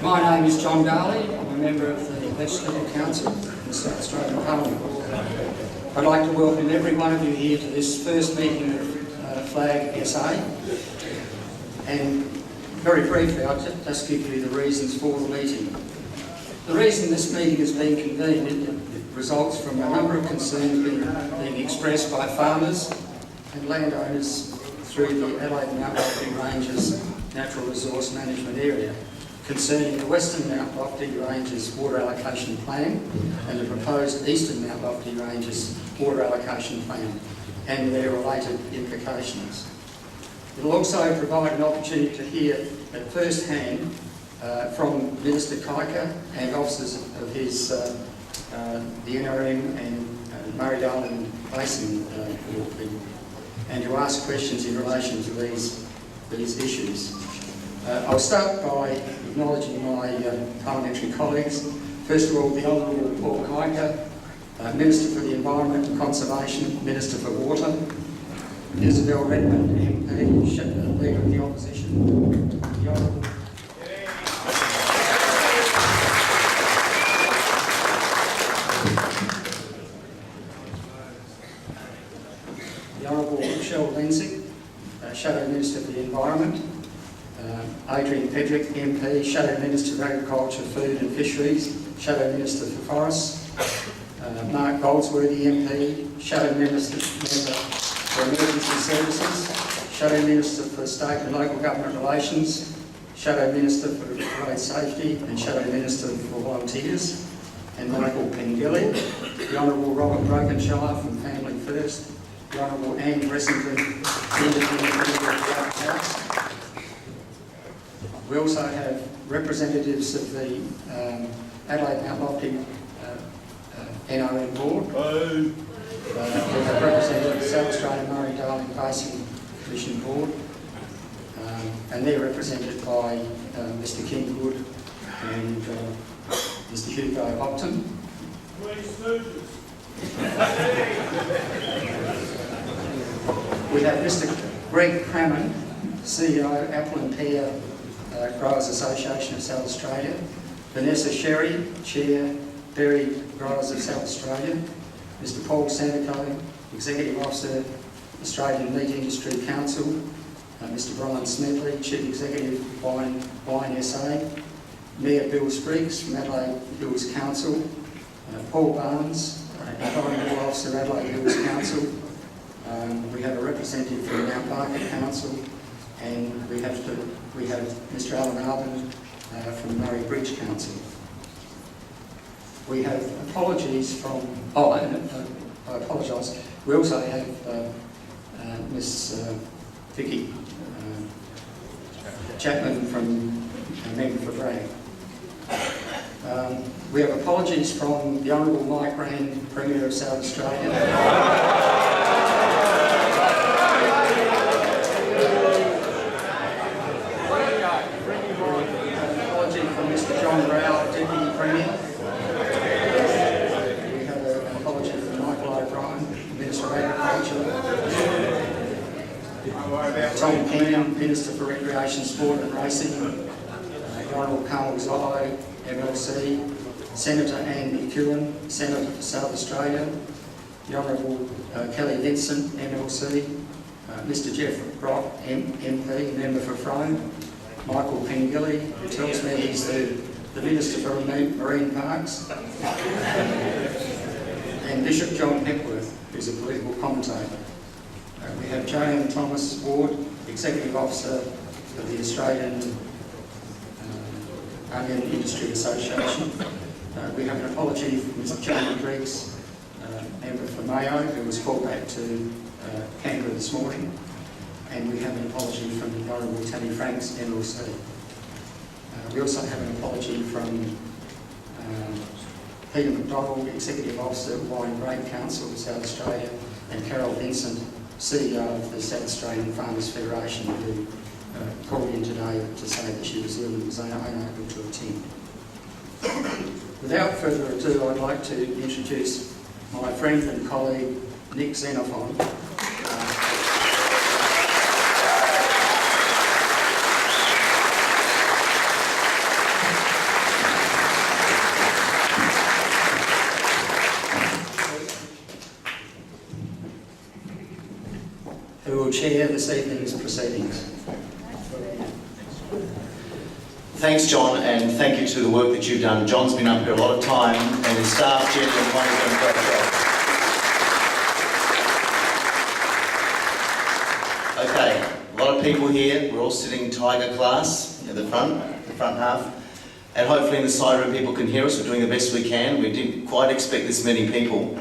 My name is John Darley. I'm a member of the Legislative Council in the South Australian Parliament. I'd like to welcome every one of you here to this first meeting of Flag SA. And very briefly, I'll just give you the reasons for the meeting. The reason this meeting has been convened, it results from a number of concerns being expressed by farmers and landowners through the Adelaide Mount Lofty Ranges Natural Resource Management Area concerning the Western Mount Lofty Ranges Water Allocation Plan and the proposed Eastern Mount Lofty Ranges Water Allocation Plan and their related implications. It will also provide an opportunity to hear at first hand from Minister Kuiper and officers of his, the NRM and Murray-Darling Basin people, and to ask questions in relation to these issues. I'll start by acknowledging my parliamentary colleagues. First of all, the Honourable Paul Kuiper, Minister for the Environment and Conservation, Minister for Water, Isabel Redmond, MP, Leader of the Opposition, the Honourable Shadow Minister for the Environment, Adrian Pedrick, MP, Shadow Minister for Agriculture, Food and Fisheries, Shadow Minister for Forests, Mark Goldsworthy, MP, Shadow Minister for Emergency Services, Shadow Minister for State and Local Government Relations, Shadow Minister for Road Safety and Shadow Minister for Volunteers, and Michael Pengilly, the Honourable Robert Brokenshire from Family First, the Honourable Anne Bressington, Independent Member of the Upper House. We also have representatives of the Adelaide Mount Lofty NRM Board. We have representatives of the South Australian Murray-Darling Basin Commission Board, and they're represented by Mr Kinggood and Mr Hugo Hopton. We have Mr Greg Crammond, CEO, Apple and Pear Growers Association of South Australia, Vanessa Sherry, Chair, Berry Growers of South Australia, Mr Paul Sandico, Executive Officer, Australian Meat Industry Council, Mr Brian Smedley, Chief Executive, Wine SA, Mayor Bill Spriggs from Adelaide Hills Council, Paul Barnes, Environmental Officer, Adelaide Hills Council. We have a representative from the Mount Barker Council, and we have Mr Alan Arden from Murray Bridge Council. We have apologies from, I apologise, we also have Miss Vicky Chapman from Member for Bragg. We have apologies from the Honourable Mike Rand, Premier of South Australia. John Rao, Deputy Premier. We have an apology from Michael O'Brien, Minister of Agriculture. Tom Kenyon, Minister for Recreation, Sport and Racing. The Honourable Carl Zollo, MLC. Senator Anne McEwen, Senator for South Australia. The Honourable Kelly Vincent, MLC. Mr Jeff Brock, MP, Member for Frome. Michael Pengilly, who tells me he's the Minister for Marine Parks, and Bishop John Hepworth, who's a political commentator. We have Joanne Thomas Ward, Executive Officer of the Australian Onion Industry Association. We have an apology from Mr Jamie Briggs, Member for Mayo, who was called back to Canberra this morning. And we have an apology from the Honourable Tammy Franks, MLC. We also have an apology from Peter McDonald, Executive Officer of Wine Grape Council of South Australia, and Carol Vincent, CEO of the South Australian Farmers Federation, who called in today to say that she was ill and was unable to attend. Without further ado, I'd like to introduce my friend and colleague, Nick Xenophon. chair this evening's proceedings. Thanks, John, and thank you to the work that you've done. John's been up here a lot of time, and his staff, Jenny and Connie, have done a great job. Okay, a lot of people here. We're all sitting tiger class at the front half. And hopefully in the side room people can hear us. We're doing the best we can. We didn't quite expect this many people.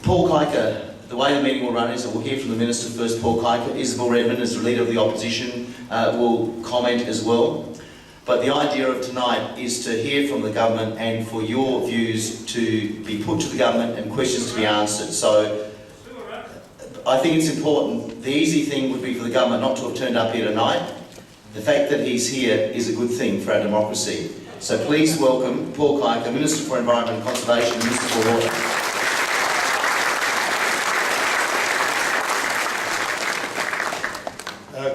Paul Kiker, the way the meeting will run is that we'll hear from the Minister first, Paul Kiker. Isabel Redmond, as the Leader of the Opposition, will comment as well. But the idea of tonight is to hear from the government and for your views to be put to the government and questions to be answered. So I think it's important. The easy thing would be for the government not to have turned up here tonight. The fact that he's here is a good thing for our democracy. So please welcome Paul Kiker, Minister for Environment and Conservation, Minister for Water.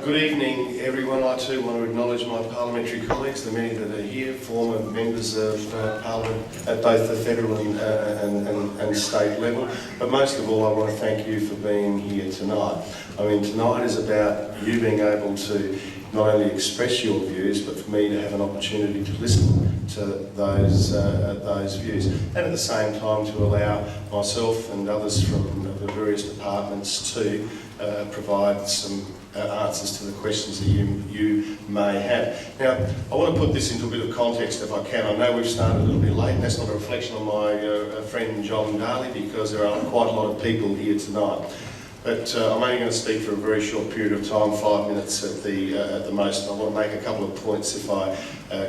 Good evening, everyone. I too want to acknowledge my parliamentary colleagues, the many that are here, former members of Parliament at both the federal and state level. But most of all, I want to thank you for being here tonight. I mean, tonight is about you being able to not only express your views, but for me to have an opportunity to listen to those views, and at the same time to allow myself and others from the various departments to provide some answers to the questions that you may have. Now, I want to put this into a bit of context if I can. I know we've started a little bit late, and that's not a reflection on my friend John Daly, because there are quite a lot of people here tonight. But I'm only going to speak for a very short period of time, 5 minutes at the most. And I want to make a couple of points, if I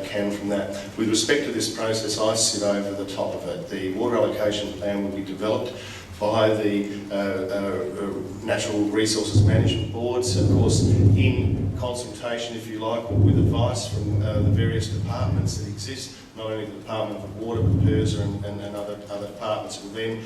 can, from that. With respect to this process, I sit over the top of it. The water allocation plan will be developed by the Natural Resources Management Boards, of course, in consultation, if you like, or with advice from the various departments that exist. Not only the Department of Water, but PIRSA and other departments will then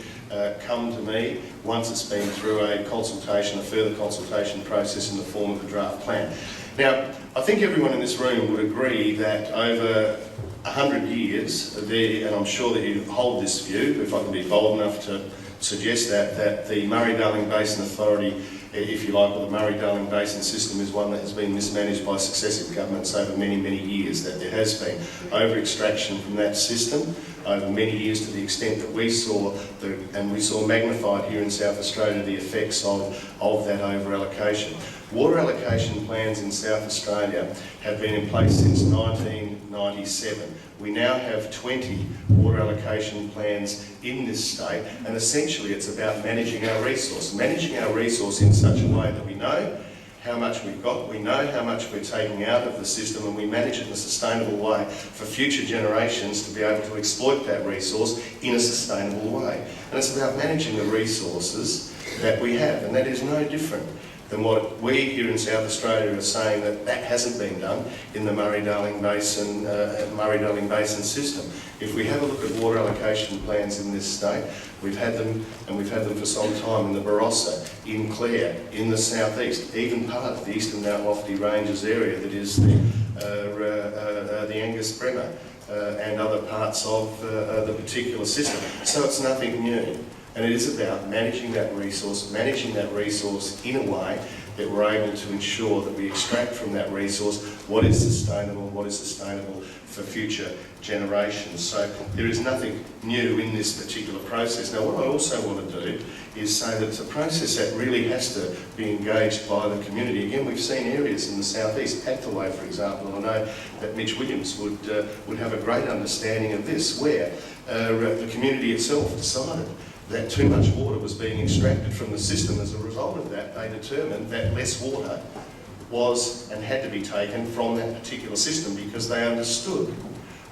come to me once it's been through a further consultation process in the form of a draft plan. Now, I think everyone in this room would agree that over 100 years, and I'm sure that you hold this view, if I can be bold enough to suggest that the Murray-Darling Basin Authority, if you like, or the Murray-Darling Basin system is one that has been mismanaged by successive governments over many, many years, that there has been over-extraction from that system over many years to the extent that we saw magnified here in South Australia the effects of that over-allocation. Water allocation plans in South Australia have been in place since 1997. We now have 20 water allocation plans in this state, and essentially it's about managing our resource in such a way that we know how much we've got, we know how much we're taking out of the system, and we manage it in a sustainable way for future generations to be able to exploit that resource in a sustainable way. And it's about managing the resources that we have, and that is no different than what we here in South Australia are saying that hasn't been done in the Murray-Darling Basin system. If we have a look at water allocation plans in this state, we've had them for some time in the Barossa, in Clare, in the southeast, even part of the Eastern Mount Lofty Ranges area that is the Angus Bremer and other parts of the particular system. So it's nothing new. And it is about managing that resource in a way that we're able to ensure that we extract from that resource what is sustainable for future generations. So there is nothing new in this particular process. Now, what I also want to do is say that it's a process that really has to be engaged by the community. Again, we've seen areas in the southeast, Hathaway, for example, and I know that Mitch Williams would have a great understanding of this, where the community itself decided that too much water was being extracted from the system. As a result of that, they determined that less water was and had to be taken from that particular system because they understood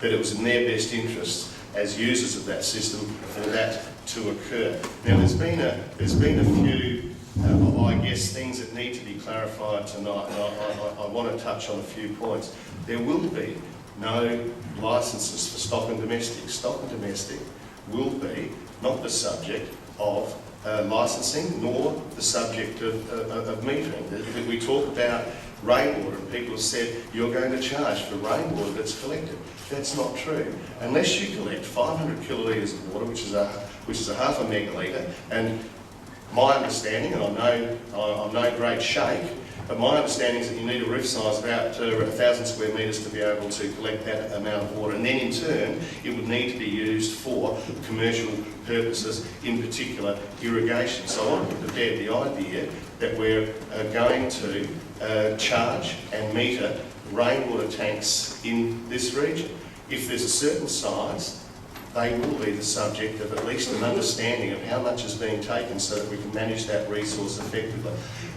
that it was in their best interests as users of that system for that to occur. Now, there's been a few, I guess, things that need to be clarified tonight, and I want to touch on a few points. There will be no licences for stock and domestic. Stock and domestic will be not the subject of licensing, nor the subject of metering. We talk about rainwater, and people have said you're going to charge for rainwater that's collected. That's not true. Unless you collect 500 kilolitres of water, which is a half a megalitre, and My understanding, and I'm no great shake, but my understanding is that you need a roof size of about 1,000 square metres to be able to collect that amount of water, and then in turn it would need to be used for commercial purposes, in particular irrigation. So I want to put to bed the idea that we're going to charge and meter rainwater tanks in this region. If there's a certain size, they will be the subject of at least an understanding of how much is being taken so that we can manage that resource effectively.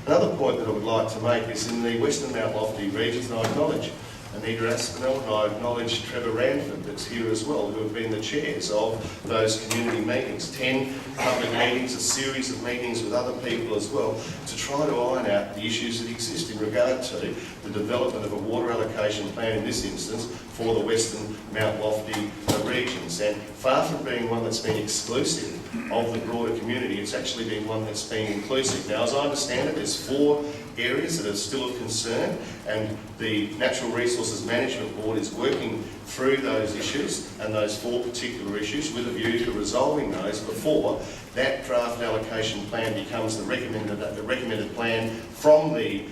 Another point that I would like to make is in the Western Mount Lofty regions, and I acknowledge Anita Aspinall and I acknowledge Trevor Ranford that's here as well, who have been the chairs of those community meetings, 10 public meetings, a series of meetings with other people as well, to try to iron out the issues that exist in regard to the development of a water allocation plan, in this instance, for the Western Mount Lofty regions. And far from being one that's been exclusive of the broader community, it's actually been one that's been inclusive. Now, as I understand it, there's 4 areas that are still of concern, and the Natural Resources Management Board is working through those issues and those 4 particular issues with a view to resolving those before that draft allocation plan becomes the recommended plan from the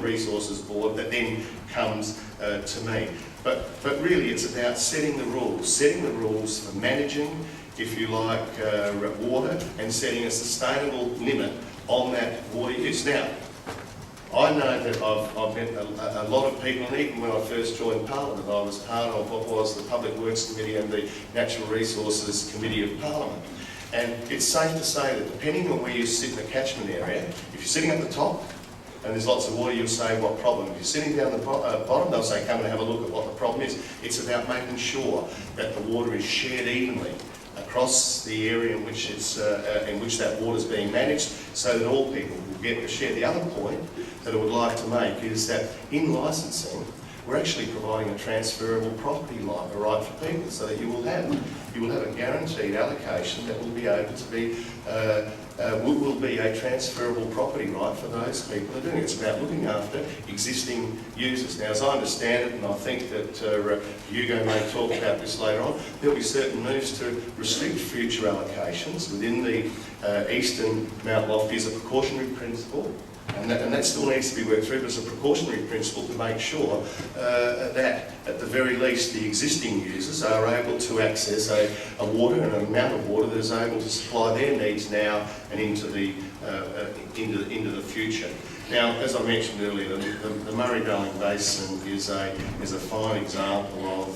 Resources Board that then comes to me. But really it's about setting the rules for managing, if you like, water, and setting a sustainable limit on that water use. Now, I know that I've met a lot of people, and even when I first joined Parliament, I was part of what was the Public Works Committee and the Natural Resources Committee of Parliament. And it's safe to say that depending on where you sit in the catchment area, if you're sitting at the top and there's lots of water, you'll say, what problem? If you're sitting down the bottom, they'll say, come and have a look at what the problem is. It's about making sure that the water is shared evenly across the area in which that water is being managed, so that all people will get a share. The other point that I would like to make is that in licensing, we're actually providing a transferable property right for people, so that you will have a guaranteed allocation that will be able to be will be a transferable property right for those people who are doing it. It's about looking after existing users. Now, as I understand it, and I think that Hugo may talk about this later on, there'll be certain moves to restrict future allocations within the Eastern Mount Lofty as a precautionary principle. And that still needs to be worked through, but it's a precautionary principle to make sure that, at the very least, the existing users are able to access a water and an amount of water that is able to supply their needs now and into the future. Now, as I mentioned earlier, the Murray-Darling Basin is a fine example of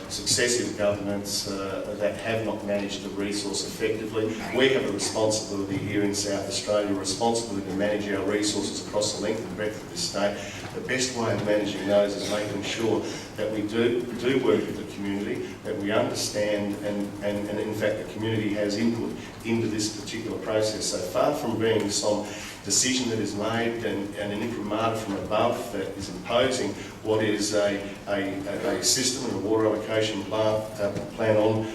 successive governments that have not managed the resource effectively. We have a responsibility here in South Australia, a responsibility to manage our resources across the length and breadth of this state. The best way of managing those is making sure that we do work with the community, that we understand and in fact the community has input into this particular process. So far from being some decision that is made and an imprimatur from above that is imposing what is a system and a water allocation plan on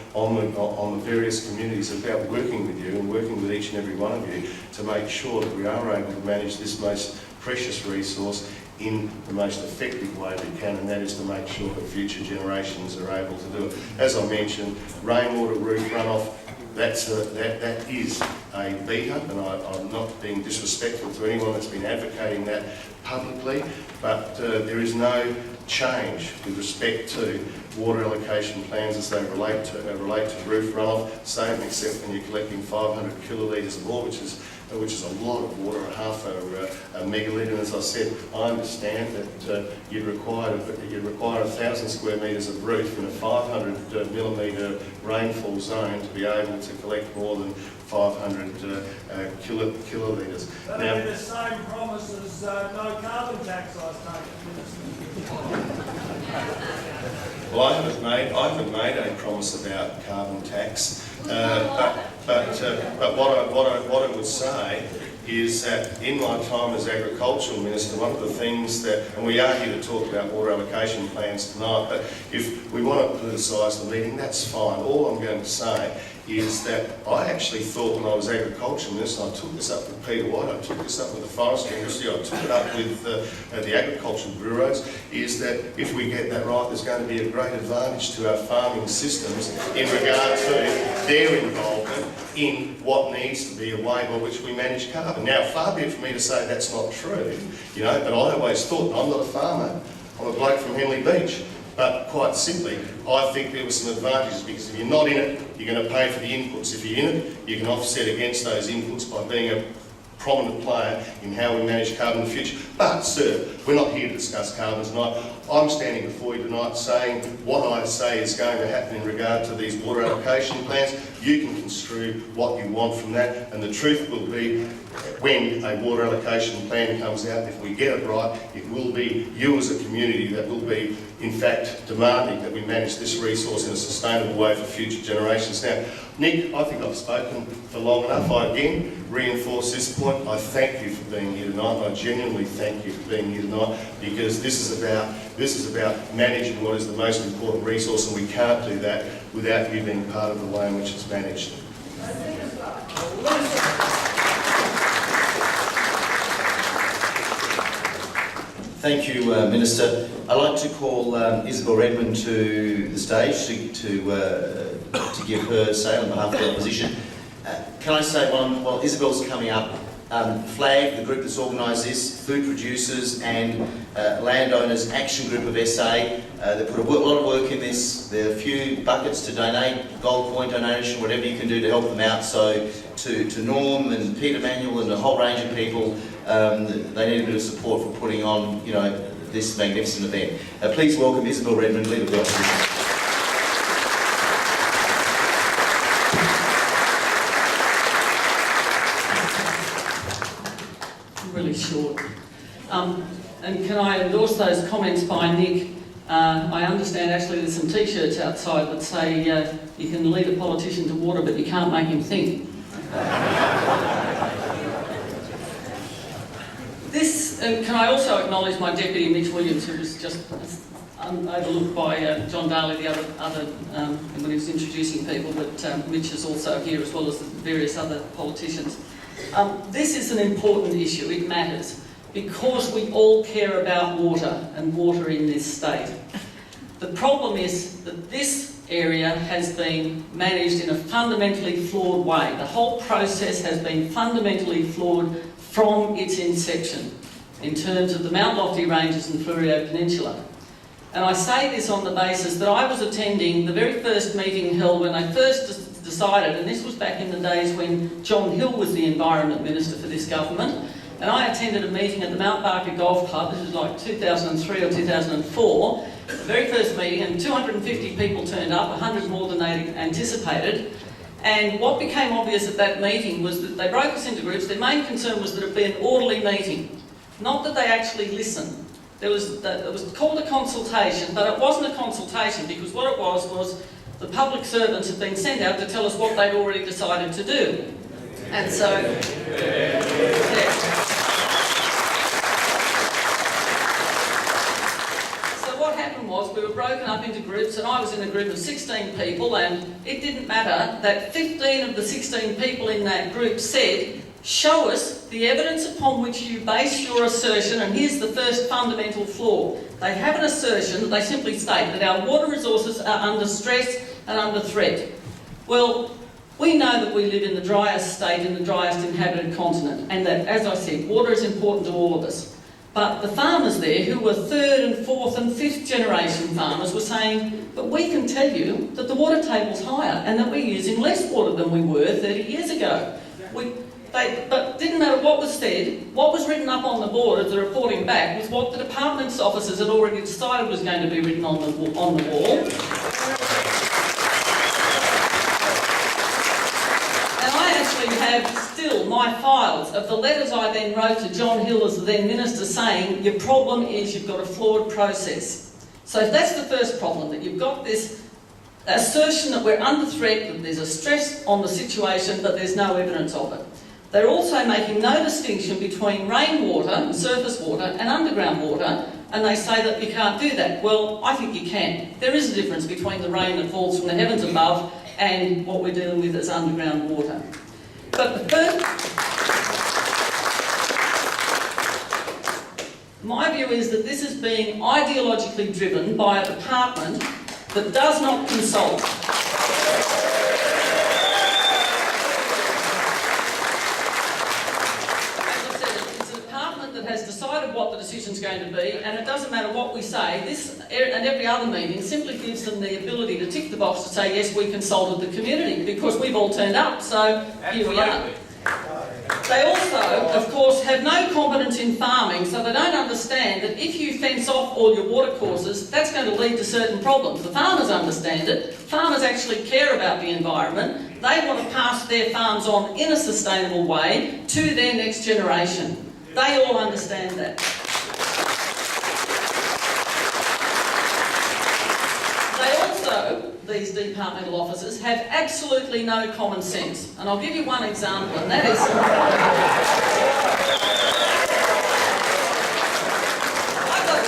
the various communities, about working with you and working with each and every one of you to make sure that we are able to manage this most precious resource in the most effective way we can, and that is to make sure that future generations are able to do it. As I mentioned, rainwater roof runoff, that is a beat-up, and I'm not being disrespectful to anyone that's been advocating that publicly, but there is no change with respect to water allocation plans as they relate to roof runoff, same except when you're collecting 500 kilolitres or more, which is a lot of water, half a megalitre. And as I said, I understand that you'd require 1,000 square metres of roof in a 500 millimetre rainfall zone to be able to collect more than 500 kilolitres. That'd be the same promise as no carbon tax, I take. Well, I haven't made a promise about carbon tax, but what I would say is that in my time as Agricultural Minister, one of the things that, and we are here to talk about water allocation plans tonight, but if we want to politicise the meeting, that's fine. All I'm going to say is that I actually thought when I was Agriculture Minister, I took this up with Peter White, I took this up with the Forestry Industry, I took it up with the agricultural bureaus, is that if we get that right, there's going to be a great advantage to our farming systems in regard to their involvement in what needs to be a way by which we manage carbon. Now, far be it for me to say that's not true, you know, but I always thought, I'm not a farmer, I'm a bloke from Henley Beach. But quite simply, I think there were some advantages, because if you're not in it, you're going to pay for the inputs. If you're in it, you can offset against those inputs by being a prominent player in how we manage carbon in the future. But, sir, we're not here to discuss carbon tonight. I'm standing before you tonight saying what I say is going to happen in regard to these water allocation plans. You can construe what you want from that, and the truth will be, when a water allocation plan comes out, if we get it right, it will be you as a community that will be, in fact, demanding that we manage this resource in a sustainable way for future generations. Now, Nick, I think I've spoken for long enough. I again reinforce this point. I thank you for being here tonight. I genuinely thank you for being here tonight, because this is about managing what is the most important resource, and we can't do that without you being part of the way in which it's managed. Thank you, Minister. I'd like to call Isabel Redmond to the stage to give her say on behalf of the opposition. Can I say, while Isabel's coming up, FLAG, the group that's organised this, Food Producers and Landowners Action Group of SA, they put a lot of work in this. There are a few buckets to donate, gold coin donation, whatever you can do to help them out. So to Norm and Peter Manuel and a whole range of people, they need a bit of support for putting on, you know, this magnificent event. Please welcome Isabel Redmond, Leader of the Opposition. Really short. And can I endorse those comments by Nick? I understand actually there's some t-shirts outside that say you can lead a politician to water, but you can't make him think. Can I also acknowledge my deputy, Mitch Williams, who was just overlooked by John Daly, the other when he was introducing people, but Mitch is also here, as well as the various other politicians. This is an important issue. It matters because we all care about water and water in this state. The problem is that this area has been managed in a fundamentally flawed way. The whole process has been fundamentally flawed from its inception in terms of the Mount Lofty Ranges and Fleurieu Peninsula. And I say this on the basis that I was attending the very first meeting held when they first decided, and this was back in the days when John Hill was the Environment Minister for this government, and I attended a meeting at the Mount Barker Golf Club. This was like 2003 or 2004, the very first meeting, and 250 people turned up, 100 more than they anticipated. And what became obvious at that meeting was that they broke us into groups. Their main concern was that it be an orderly meeting, not that they actually listened. It was called a consultation, but it wasn't a consultation, because what it was the public servants had been sent out to tell us what they'd already decided to do. And so, yeah. So what happened was we were broken up into groups, and I was in a group of 16 people, and it didn't matter that 15 of the 16 people in that group said, show us the evidence upon which you base your assertion, and here's the first fundamental flaw. They have an assertion that they simply state that our water resources are under stress and under threat. Well, we know that we live in the driest state, in the driest inhabited continent, and that, as I said, water is important to all of us. But the farmers there, who were third and fourth and fifth generation farmers, were saying, but we can tell you that the water table's higher and that we're using less water than we were 30 years ago. But didn't matter what was said, what was written up on the board as the reporting back was what the department's officers had already decided was going to be written on the wall. And I actually have still my files of the letters I then wrote to John Hill as the then Minister saying, your problem is you've got a flawed process. So that's the first problem, that you've got this assertion that we're under threat, that there's a stress on the situation, but there's no evidence of it. They're also making no distinction between rainwater and surface water and underground water, and they say that you can't do that. Well, I think you can. There is a difference between the rain that falls from the heavens above and what we're dealing with is underground water. But the first, my view is that this is being ideologically driven by a department that does not consult. Has decided what the decision's going to be, and it doesn't matter what we say. This and every other meeting simply gives them the ability to tick the box to say, yes, we consulted the community, because we've all turned up, so here we are. They also, of course, have no competence in farming, so they don't understand that if you fence off all your water courses, that's going to lead to certain problems. The farmers understand it. Farmers actually care about the environment. They want to pass their farms on in a sustainable way to their next generation. They all understand that. They also, these departmental officers, have absolutely no common sense. And I'll give you one example, and that is... I've got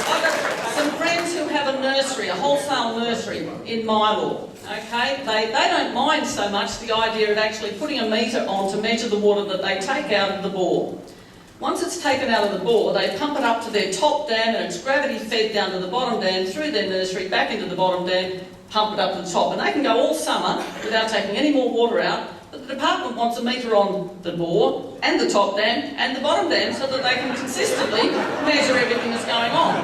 some friends who have a nursery, a wholesale nursery in Mylor. Okay? They don't mind so much the idea of actually putting a meter on to measure the water that they take out of the bore. Once it's taken out of the bore, they pump it up to their top dam, and it's gravity fed down to the bottom dam, through their nursery, back into the bottom dam, pump it up to the top. And they can go all summer without taking any more water out, but the department wants a meter on the bore, and the top dam, and the bottom dam, so that they can consistently measure everything that's going on.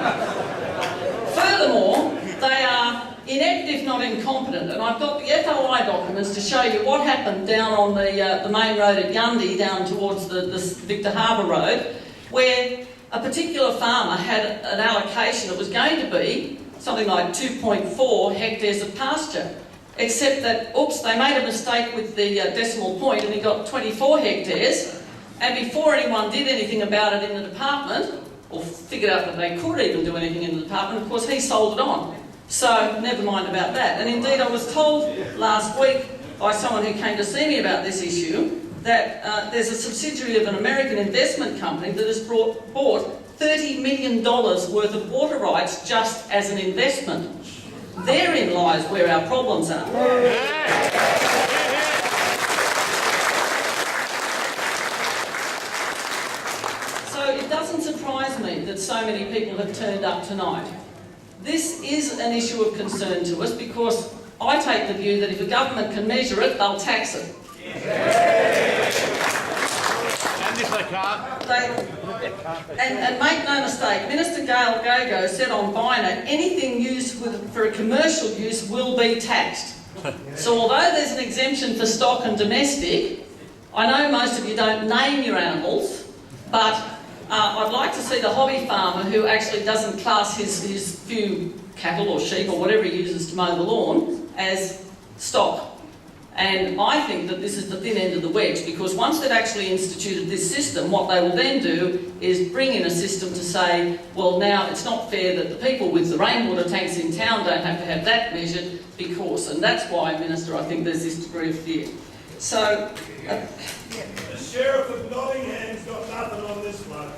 Furthermore, they are inept if not incompetent, and I've got the FOI documents to show you what happened down on the main road at Yundi, down towards the Victor Harbour Road, where a particular farmer had an allocation that was going to be something like 2.4 hectares of pasture, except that, oops, they made a mistake with the decimal point and he got 24 hectares, and before anyone did anything about it in the department, or figured out that they could even do anything in the department, of course he sold it on. So, never mind about that. And indeed, I was told last week by someone who came to see me about this issue that there's a subsidiary of an American investment company that has bought $30 million worth of water rights just as an investment. Therein lies where our problems are. So it doesn't surprise me that so many people have turned up tonight. This is an issue of concern to us because I take the view that if a government can measure it, they'll tax it. And if they can't? And make no mistake, Minister Gail Gogo said on Biner, anything used for a commercial use will be taxed. So although there's an exemption for stock and domestic, I know most of you don't name your animals, but I'd like to see the hobby farmer who actually doesn't class his few cattle or sheep or whatever he uses to mow the lawn as stock. And I think that this is the thin end of the wedge, because once they've actually instituted this system, what they will then do is bring in a system to say, well, now it's not fair that the people with the rainwater tanks in town don't have to have that measured because, and that's why, Minister, I think there's this degree of fear. So... The Sheriff of Nottingham's got nothing on this one.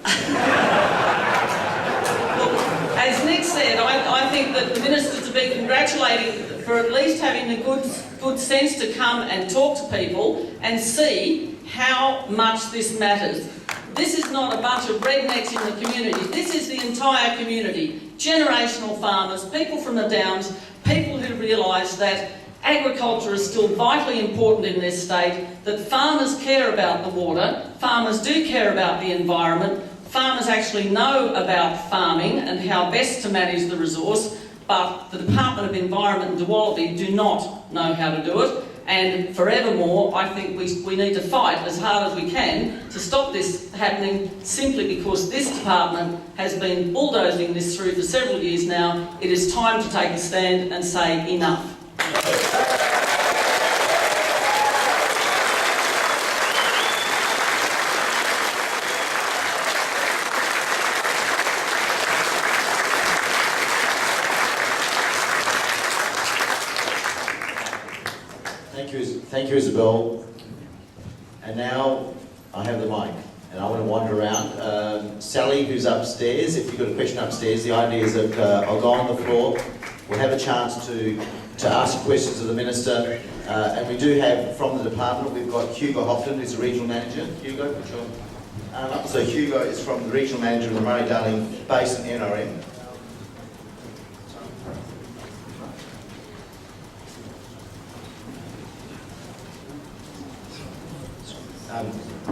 As Nick said, I think that the Minister to be congratulated for at least having the good sense to come and talk to people and see how much this matters. This is not a bunch of rednecks in the community. This is the entire community. Generational farmers, people from the Downs, people who realise that agriculture is still vitally important in this state, that farmers care about the water, farmers do care about the environment, farmers actually know about farming and how best to manage the resource, but the Department of Environment and Duality do not know how to do it, and forevermore I think we need to fight as hard as we can to stop this happening, simply because this department has been bulldozing this through for several years now. It is time to take a stand and say enough. Thank you, Isabel. And now I have the mic, and I want to wander around. Sally, who's upstairs, if you've got a question upstairs, the idea is that I'll go on the floor, We'll have a chance to ask questions of the Minister, and we do have from the department, we've got Hugo Hopton, who's the Regional Manager. Hugo, put your arm up. So Hugo is from the Regional Manager of the Murray-Darling Basin NRM.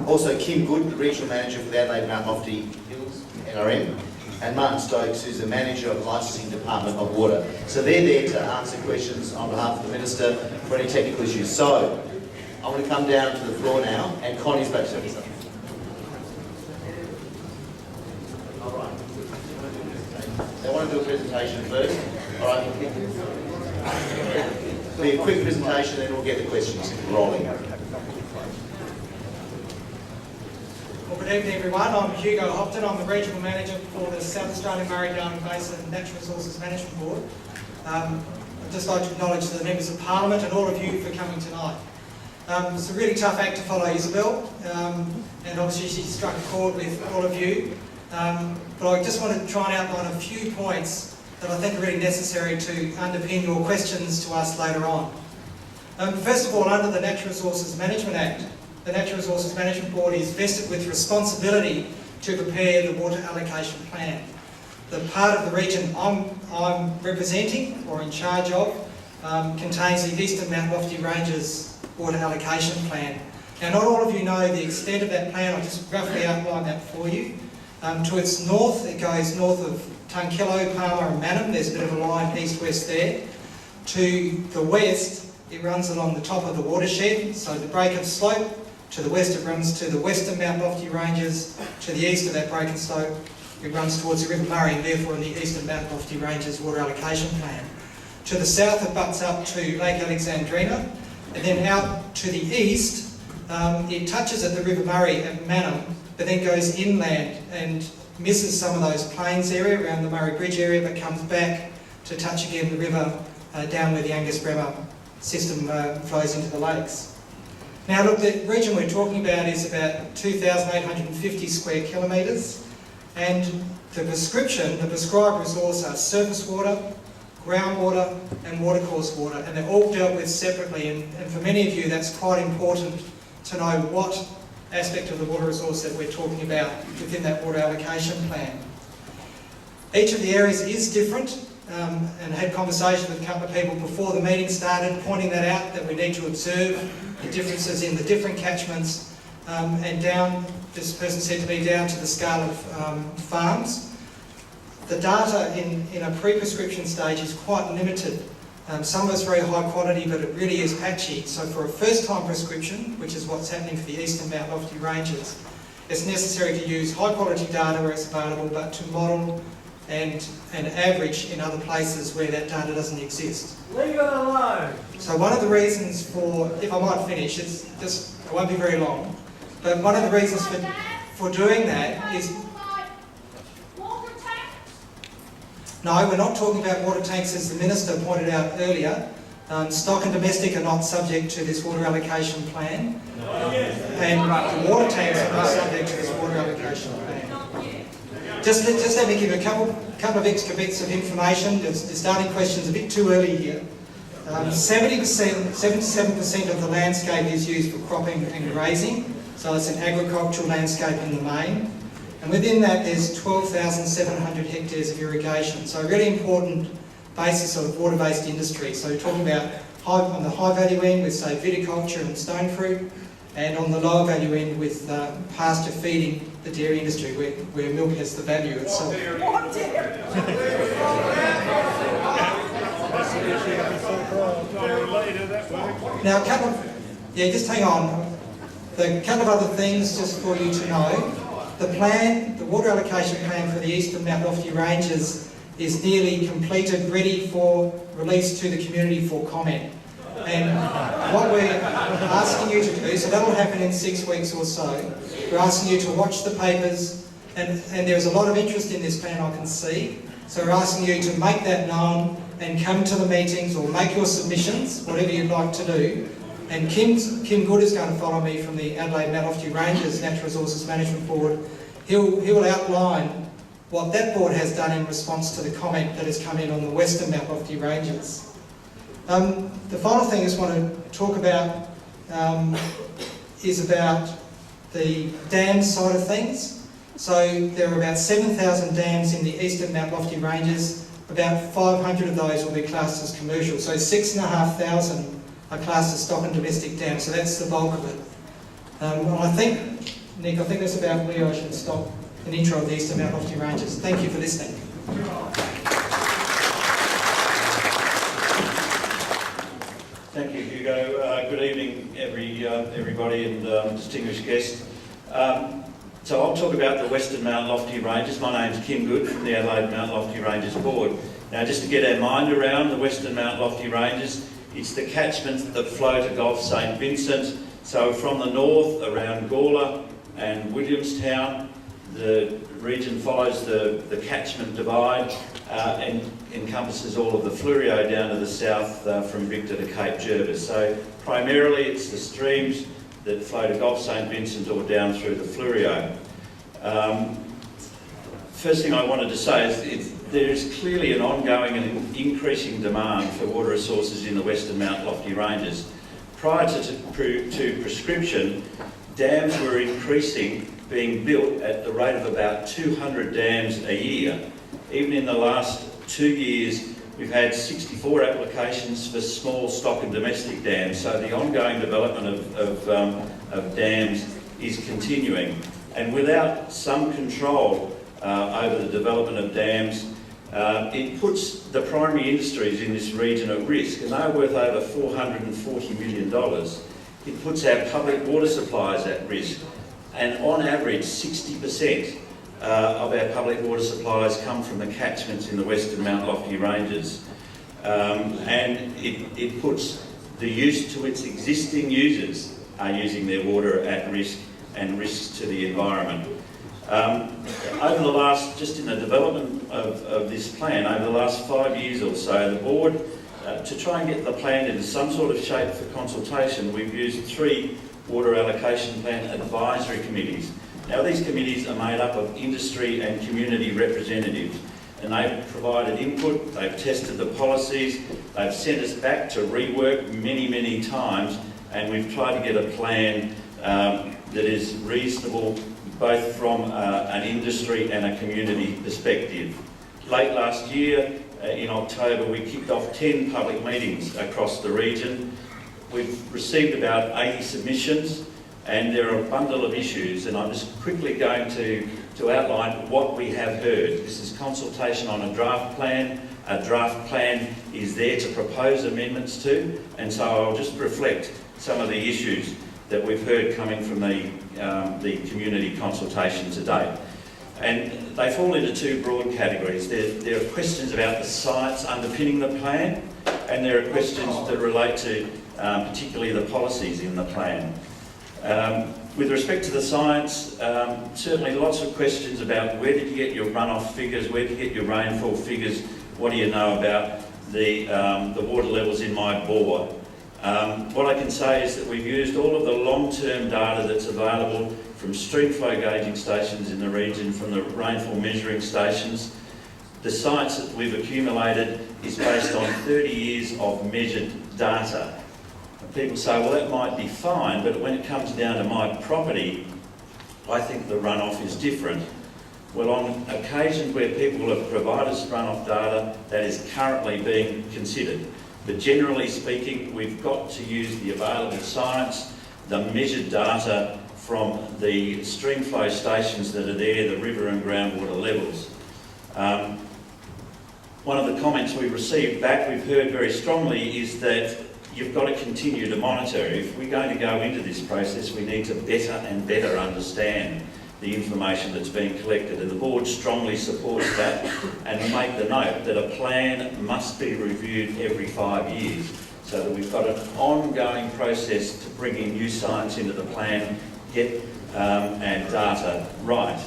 Also Kim Good, the Regional Manager for the Adelaide Mount Lofty Hills NRM, and Martin Stokes, who's the Manager of the Licensing Department of Water. So they're there to answer questions on behalf of the Minister for any technical issues. So I want to come down to the floor now, and Connie's back to us. All right. They want to do a presentation first. All right. It'll be a quick presentation, then we'll get the questions rolling. Well, good evening everyone. I'm Hugo Hopton. I'm the Regional Manager for the South Australian Murray-Darling Basin Natural Resources Management Board. I'd just like to acknowledge the members of Parliament and all of you for coming tonight. It's a really tough act to follow Isabel, and obviously she struck a chord with all of you. But I just want to try and outline a few points that I think are really necessary to underpin your questions to us later on. First of all, under the Natural Resources Management Act, the Natural Resources Management Board is vested with responsibility to prepare the water allocation plan. The part of the region I'm representing or in charge of contains the Eastern Mount Lofty Ranges water allocation plan. Now, not all of you know the extent of that plan. I'll just roughly outline that for you. To its north, it goes north of Tunkillo, Palmer and Mannum. There's a bit of a line east-west there. To the west, it runs along the top of the watershed, so the break of slope. To the west, it runs to the Western Mount Lofty Ranges. To the east of that break and slope, it runs towards the River Murray and therefore in the Eastern Mount Lofty Ranges water allocation plan. To the south, it butts up to Lake Alexandrina, and then out to the east, it touches at the River Murray at Mannum, but then goes inland and misses some of those plains area around the Murray Bridge area, but comes back to touch again the river down where the Angus Bremer system flows into the lakes. Now look, the region we're talking about is about 2,850 square kilometres, and the prescribed resource are surface water, groundwater and watercourse water, and they're all dealt with separately, and for many of you that's quite important to know what aspect of the water resource that we're talking about within that water allocation plan. Each of the areas is different, and I had conversations with a couple of people before the meeting started pointing that out, that we need to observe the differences in the different catchments, and down, this person said to me, down to the scale of farms. The data in a pre-prescription stage is quite limited. Some of it's very high quality, but it really is patchy. So for a first-time prescription, which is what's happening for the Eastern Mount Lofty Ranges, it's necessary to use high-quality data where it's available, but to model and average in other places where that data doesn't exist. Leave it alone. So one of the reasons for, if I might finish, it won't be very long, but one of the reasons for doing that is... No, we're not talking about water tanks as the Minister pointed out earlier. Stock and domestic are not subject to this water allocation plan, and the water tanks are not subject to this water allocation plan. Just let me give a couple of extra bits of information. The starting question's a bit too early here. 77% of the landscape is used for cropping and grazing, so it's an agricultural landscape in the main. And within that there's 12,700 hectares of irrigation, so a really important basis of water-based industry. So we're talking about on the high value end with, say, viticulture and stone fruit, and on the lower value end with pasture feeding the dairy industry, where milk has the value itself. Now, just hang on. A couple of other things just for you to know. The water allocation plan for the Eastern Mount Lofty Ranges is nearly completed, ready for release to the community for comment. And what we're asking you to do, so that'll happen in 6 weeks or so, we're asking you to watch the papers, and there's a lot of interest in this plan I can see, so we're asking you to make that known and come to the meetings or make your submissions, whatever you'd like to do. And Kim Good is going to follow me from the Adelaide Mount Lofty Ranges Natural Resources Management Board. He will outline what that board has done in response to the comment that has come in on the Western Mount Lofty Ranges. The final thing I just want to talk about is about the dam side of things. So there are about 7,000 dams in the eastern Mount Lofty Ranges. About 500 of those will be classed as commercial. So 6,500 are classed as stock and domestic dams. So that's the bulk of it. Well, I think, Nick, that's about where I should stop an intro of the eastern Mount Lofty Ranges. Thank you for listening. Thank you, Hugo. Good evening, everybody and distinguished guests. So I'll talk about the Western Mount Lofty Ranges. My name's Kim Good from the Adelaide Mount Lofty Ranges Board. Now, just to get our mind around the Western Mount Lofty Ranges, it's the catchments that flow to Gulf St Vincent. So from the north around Gawler and Williamstown, the region follows the catchment divide and encompasses all of the Fleurieu down to the south from Victor to Cape Jervis. So primarily it's the streams that flow to Gulf St Vincent or down through the Fleurieu. First thing I wanted to say is there is clearly an ongoing and increasing demand for water resources in the Western Mount Lofty Ranges. Prior to prescription, dams were increasing, being built at the rate of about 200 dams a year. Even in the last 2 years, we've had 64 applications for small stock and domestic dams, so the ongoing development of dams is continuing. And without some control over the development of dams, it puts the primary industries in this region at risk, and they're worth over $440 million. It puts our public water supplies at risk, and on average 60% of our public water supplies come from the catchments in the Western Mount Lofty Ranges. And it puts the use to its existing users are using their water at risk and risks to the environment. Over the last, just in the development of this plan, over the last 5 years or so, the board, to try and get the plan into some sort of shape for consultation, we've used 3 water allocation plan advisory committees. Now, these committees are made up of industry and community representatives, and they've provided input, they've tested the policies, they've sent us back to rework many times, and we've tried to get a plan that is reasonable both from an industry and a community perspective. Late last year, in October, we kicked off 10 public meetings across the region. We've received about 80 submissions, and there are a bundle of issues, and I'm just quickly going to outline what we have heard. This is consultation on a draft plan. A draft plan is there to propose amendments to, and so I'll just reflect some of the issues that we've heard coming from the community consultation to date. And they fall into 2 broad categories. There are questions about the science underpinning the plan, and there are questions that relate to particularly the policies in the plan. With respect to the science, certainly lots of questions about where did you get your runoff figures, where did you get your rainfall figures, what do you know about the water levels in my bore. What I can say is that we've used all of the long-term data that's available from stream flow gauging stations in the region, from the rainfall measuring stations. The science that we've accumulated is based on 30 years of measured data. And people say, well, that might be fine, but when it comes down to my property, I think the runoff is different. Well, on occasions where people have provided us runoff data, that is currently being considered. But generally speaking, we've got to use the available science, the measured data from the stream flow stations that are there, the river and groundwater levels. One of the comments we received back, we've heard very strongly, is that you've got to continue to monitor. If we're going to go into this process, we need to better and better understand the information that's being collected, and the board strongly supports that, and make the note that a plan must be reviewed every 5 years, so that we've got an ongoing process to bring in new science into the plan, get and data right.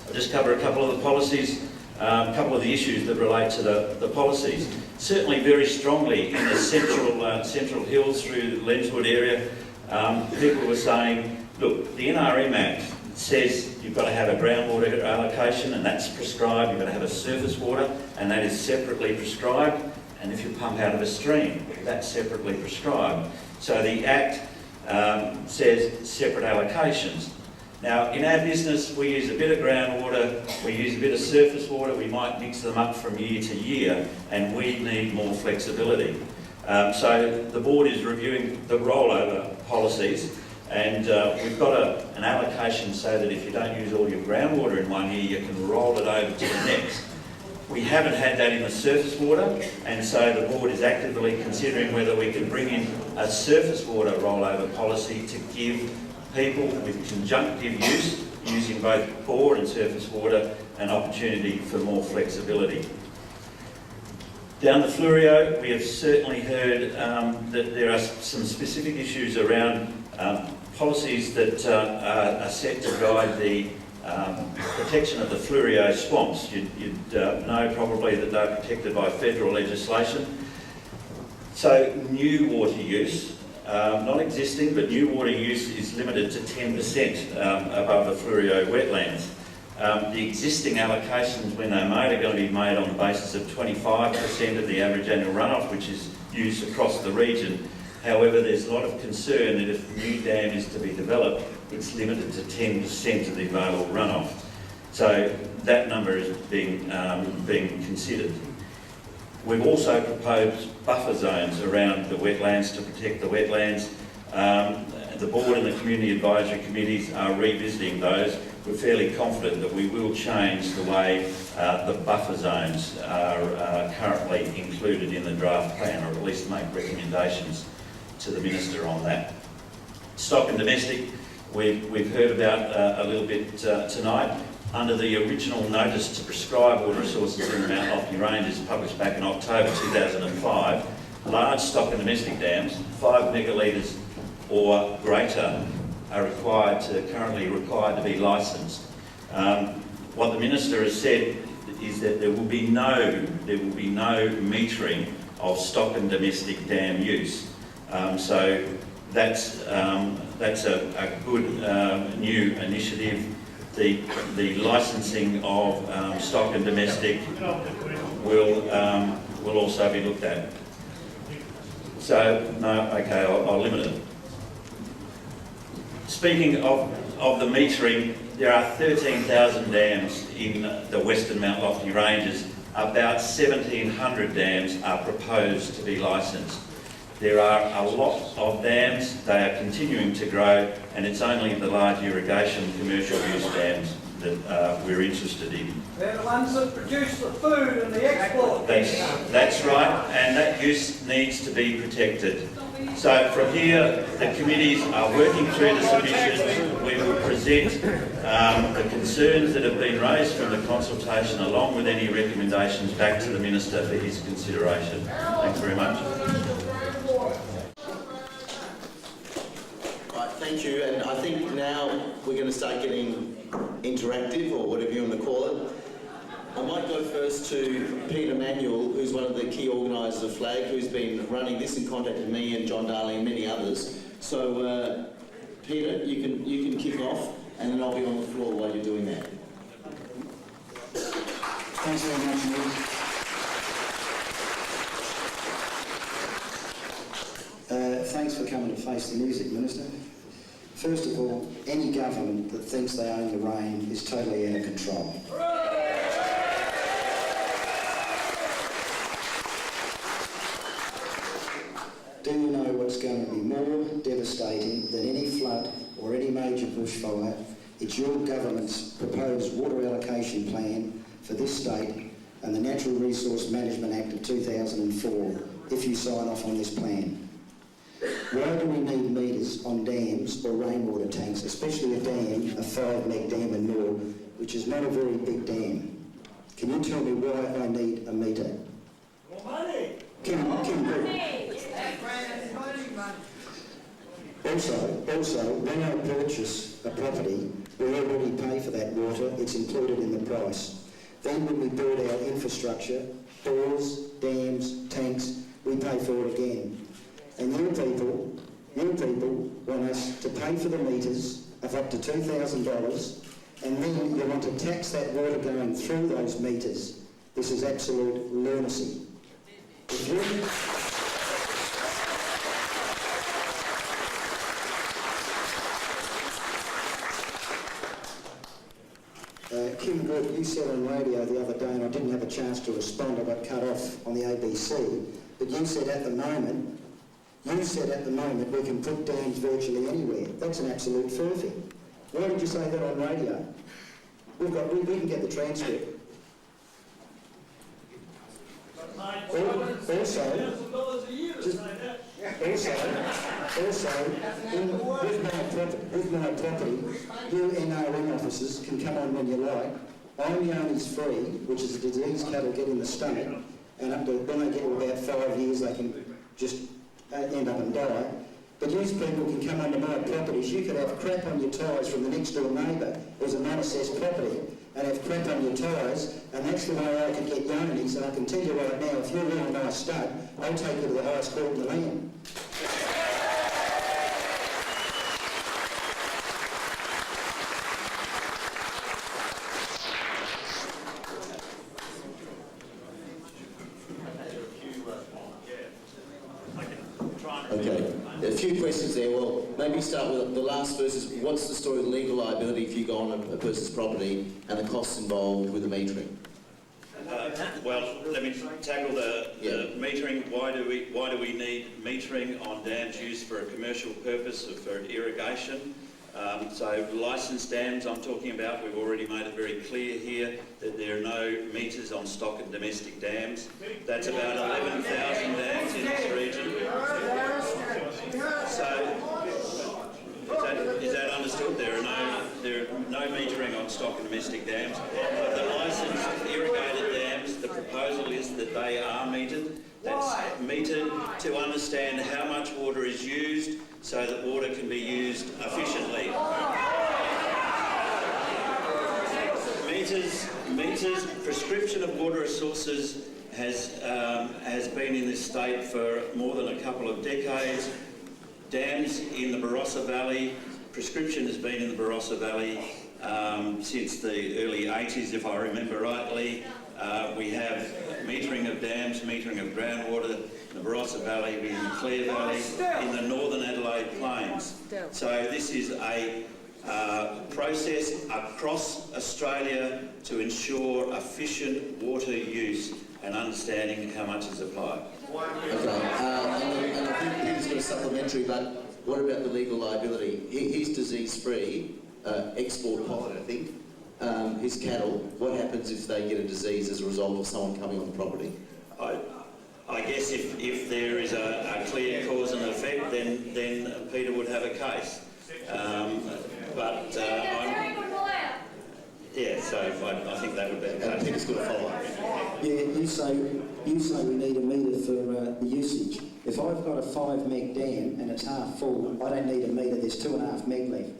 I'll just cover a couple of the policies, a couple of the issues that relate to the policies. Certainly very strongly in the central hills through the Lenswood area, people were saying, look, the NRM Act says you've got to have a groundwater allocation, and that's prescribed. You've got to have a surface water, and that is separately prescribed. And if you pump out of a stream, that's separately prescribed. So the Act says separate allocations. Now, in our business, we use a bit of groundwater, we use a bit of surface water, we might mix them up from year to year, and we need more flexibility. So the board is reviewing the rollover policies, and we've got an allocation so that if you don't use all your groundwater in one year, you can roll it over to the next. We haven't had that in the surface water, and so the board is actively considering whether we can bring in a surface water rollover policy to give people with conjunctive use, using both bore and surface water, an opportunity for more flexibility. Down the Fluorio, we have certainly heard that there are some specific issues around policies that are set to guide the protection of the Fluorio swamps. You'd know probably that they're protected by federal legislation. So new water use, not existing, but new water use is limited to 10% above the Fluorio wetlands. The existing allocations, when they're made, are going to be made on the basis of 25% of the average annual runoff, which is used across the region. However, there's a lot of concern that if a new dam is to be developed, it's limited to 10% of the available runoff. So that number is being considered. We've also proposed buffer zones around the wetlands to protect the wetlands. The board and the community advisory committees are revisiting those. We're fairly confident that we will change the way the buffer zones are currently included in the draft plan, or at least make recommendations to the Minister on that. Stock and domestic, we've heard about a little bit tonight. Under the original notice to prescribe water resources in the Mount Lofty Ranges, published back in October 2005, large stock and domestic dams, 5 megalitres or greater, are currently required to be licensed. What the Minister has said is that there will be no metering of stock and domestic dam use. So that's a good new initiative. The licensing of stock and domestic will also be looked at. So no, okay, I'll limit it. Speaking of the metering, there are 13,000 dams in the Western Mount Lofty Ranges. About 1,700 dams are proposed to be licensed. There are a lot of dams, they are continuing to grow, and it's only the large irrigation commercial use dams that we're interested in. They're the ones that produce the food and the export. That's right, and that use needs to be protected. So from here, the committees are working through the submissions. We will present the concerns that have been raised from the consultation, along with any recommendations, back to the Minister for his consideration. Thanks very much. Right, thank you, and I think now we're going to start getting interactive, or whatever you want to call it. I might go first to Peter Manuel, who's one of the key organisers of FLAG, who's been running this and contacted me and John Darley and many others. So, Peter, you can kick off, and then I'll be on the floor while you're doing that. Thanks very much, Neil. Thanks for coming to Face the Music, Minister. First of all, any government that thinks they own the rain is totally out of control. Do you know what's going to be more devastating than any flood or any major bushfire? It's your government's proposed water allocation plan for this state and the Natural Resource Management Act of 2004, if you sign off on this plan. Why do we need meters on dams or rainwater tanks, especially a dam, a 5 meg dam in Moore, which is not a very big dam? Can you tell me why I need a meter? More money. Also, when I purchase a property, we already pay for that water, it's included in the price. Then when we build our infrastructure, bores, dams, tanks, we pay for it again. And you people want us to pay for the meters of up to $2,000, and then you want to tax that water going through those meters. This is absolute lunacy. If you... Kim Good, you said on radio the other day, and I didn't have a chance to respond, I got cut off on the ABC, but you said at the moment we can put dams virtually anywhere. That's an absolute furphy. Why did you say that on radio? We can get the transcript. Also, with my property, you NRM officers can come on when you like. I'm Shauni's free, which is a disease cattle get in the stomach, and up to, when they get to about 5 years, they can just end up and die. But these people can come onto my properties. You could have crap on your tyres from the next door neighbour who's a non-assessed property, and have crap on your tyres, and that's the way I could get Shauni's. And I can tell you right now, if you're really a nice stud, I'll take you to the highest court in the land. Okay, a few questions there. Well, maybe start with the last verse. What's the story of legal liability if you go on a person's property and the costs involved with the metering? Well, let me tackle the metering. Why do we need metering on dams used for a commercial purpose or for irrigation? So licensed dams I'm talking about, we've already made it very clear here that there are no meters on stock and domestic dams. That's about 11,000 dams in this region. So is that understood? There are no metering on stock and domestic dams. The licensed irrigated dams, the proposal is that they are metered. That's metered to understand how much water is used so that water can be used efficiently. Meters, prescription of water resources has been in this state for more than a couple of decades. Dams in the Barossa Valley, prescription has been in the Barossa Valley since the early 80s, if I remember rightly. We have metering of dams, metering of groundwater in the Barossa Valley, in the Clare Valley, in the northern Adelaide Plains. So this is a process across Australia to ensure efficient water use and understanding how much is applied. Okay, and I think Peter's got a supplementary, but what about the legal liability? He's disease-free, export pilot, I think. His cattle, what happens if they get a disease as a result of someone coming on the property? I guess if there is a clear cause and effect, then Peter would have a case. So I think that would be a case. And Peter's got a follow-up. Yeah, you say we need a meter for the usage. If I've got a 5 meg dam and it's half full, I don't need a meter, there's 2.5 meg left.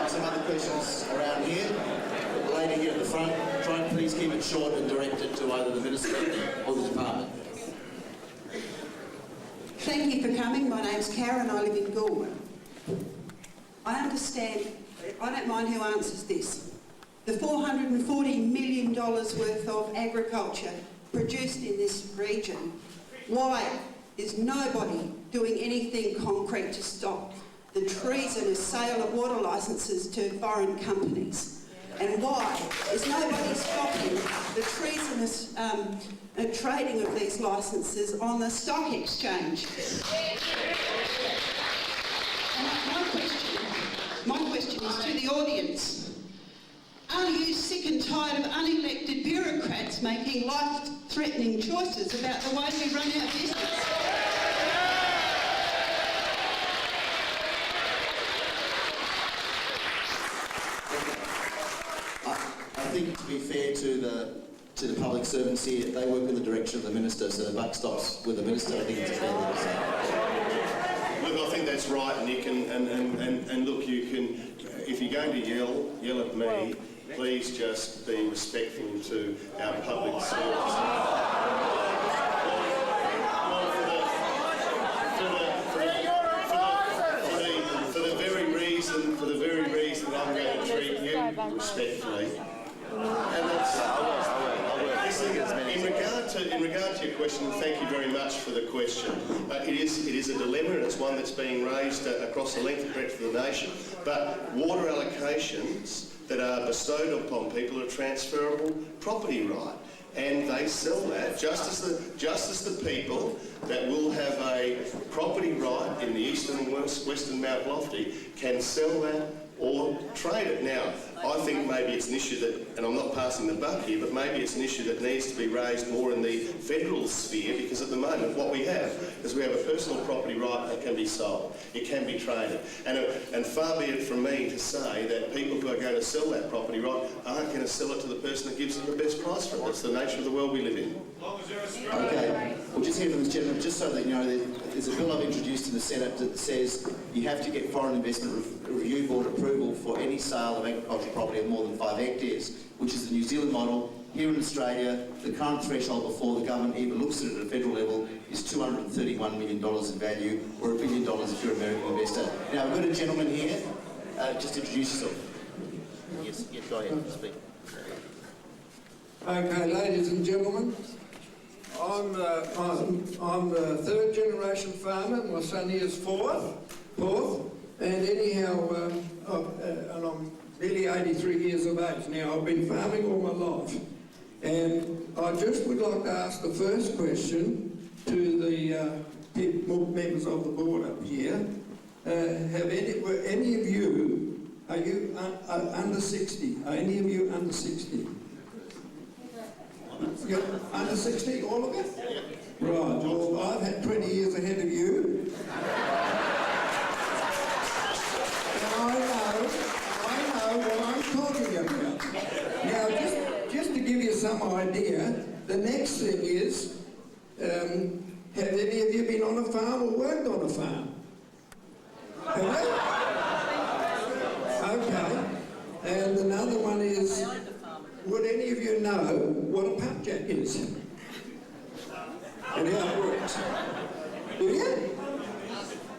Some other questions around here. The lady here at the front, try and please keep it short and direct it to either the Minister or the Department. Thank you for coming. My name's Karen, I live in Goulburn. I understand, I don't mind who answers this, the $440 million worth of agriculture produced in this region. Why is nobody doing anything concrete to stop the treasonous sale of water licences to foreign companies? And why is nobody stopping the treasonous trading of these licences on the stock exchange? And my question is to the audience. Are you sick and tired of unelected bureaucrats making life-threatening choices about the way we run our business? I think, to be fair to the public servants here, they work in the direction of the Minister, so the buck stops with the Minister. I think it's a fair thing to say. Look, I think that's right, Nick, and look, you can, if you're going to yell at me, please just be respectful to our public servants. For the very reason I'm going to treat you respectfully. And that's, in regard to your question, thank you very much for the question. It is a dilemma, and it's one that's being raised across the length and breadth of the nation. But water allocations that are bestowed upon people are transferable property right, and they sell that just as the people that will have a property right in the eastern and western Mount Lofty can sell that or trade it. Now, I think maybe it's an issue that, and I'm not passing the buck here, but maybe it's an issue that needs to be raised more in the federal sphere, because at the moment what we have is we have a personal property right that can be sold, it can be traded. And far be it from me to say that people who are going to sell that property right aren't going to sell it to the person that gives them the best price for it. That's the nature of the world we live in. Okay, we'll just hear from this gentleman, just so that you know, there's a bill I've introduced in the Senate that says you have to get Foreign Investment Review Board approval for any sale of agricultural property of more than 5 hectares, which is the New Zealand model. Here in Australia, the current threshold before the government even looks at it at a federal level is $231 million in value, or $1 billion if you're an American investor. Now, we've got a gentleman here. Just introduce yourself. Yes, go ahead, speak. Okay, ladies and gentlemen, I'm a third generation farmer. My son here is fourth, and anyhow, and I'm nearly 83 years of age now. I've been farming all my life, and I just would like to ask the first question to the members of the board up here. Were any of you, are you under 60? Are any of you under 60? You're under 60, all of it? Right, well, I've had 20 years ahead of you. And I know what I'm talking about. Now, just to give you some idea, the next thing is, have any of you been on a farm or worked on a farm? Have you? Okay. And another one is, would any of you know what a pump jack is? And how it works? Do you?